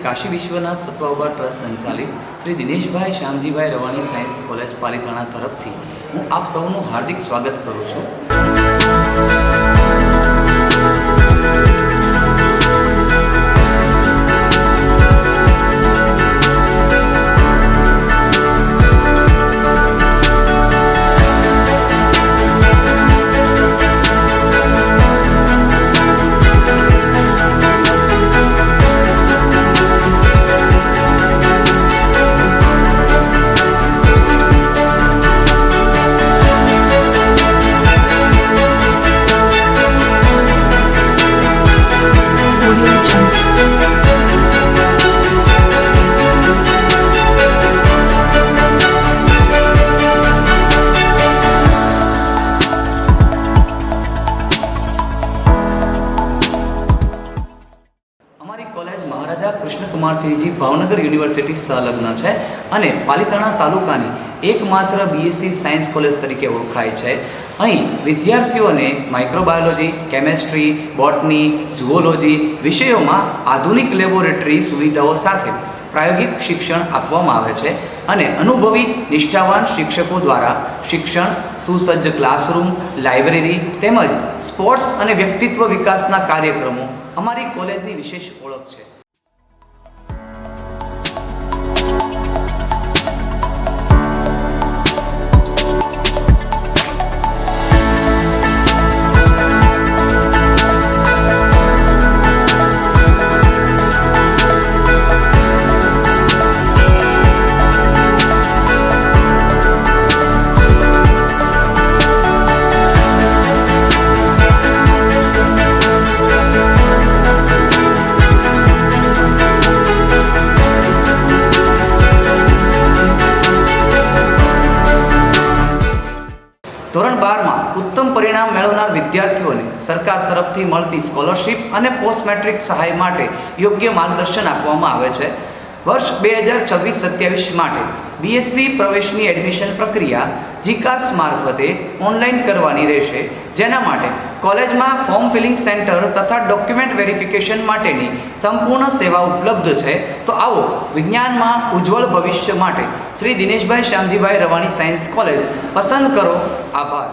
Kashi Vishwanath સત્વાઉબા trust સંચાલિત Shri Dineshbhai Shyamjibhai Ravani science college Palitana તરફથી હું આપ સૌનું હાર્દિક સ્વાગત કરું છું. કોલેજ મહારાજા કૃષ્ણકુમારસિંહજી ભાવનગર યુનિવર્સિટી સંલગ્ન છે અને પાલિતાણા તાલુકાની એકમાત્ર બીએસસી સાયન્સ કોલેજ તરીકે ઓળખાય છે. અહીં વિદ્યાર્થીઓને માઇક્રોબાયોલોજી, કેમેસ્ટ્રી, બોટની, ઝુઓલોજી વિષયોમાં આધુનિક લેબોરેટરી સુવિધાઓ સાથે પ્રાયોગિક શિક્ષણ આપવામાં આવે છે અને અનુભવી નિષ્ઠાવાન શિક્ષકો દ્વારા શિક્ષણ, સુસજ્જ ક્લાસરૂમ, લાઇબ્રેરી તેમજ સ્પોર્ટ્સ અને વ્યક્તિત્વ વિકાસના કાર્યક્રમો અમારી કોલેજની વિશેષ ઓળખ છે. ધોરણ 12માં ઉત્તમ પરિણામ મેળવનાર વિદ્યાર્થીઓને સરકાર તરફથી મળતી સ્કોલરશિપ અને પોસ્ટ મેટ્રિક સહાય માટે યોગ્ય માર્ગદર્શન આપવામાં આવે છે. વર્ષ 2026-27 માટે બીએસસી પ્રવેશની એડમિશન પ્રક્રિયા જીકાસ મારફતે ઓનલાઈન કરવાની રહેશે, જેના માટે કોલેજમાં ફોર્મ ફિલિંગ સેન્ટર તથા ડોક્યુમેન્ટ વેરિફિકેશન માટેની સંપૂર્ણ સેવા ઉપલબ્ધ છે. તો આવો વિજ્ઞાનમાં ઉજ્જવળ ભવિષ્ય માટે શ્રી દિનેશભાઈ શ્યામજીભાઈ રવાણી સાયન્સ કોલેજ પસંદ કરો. આભાર.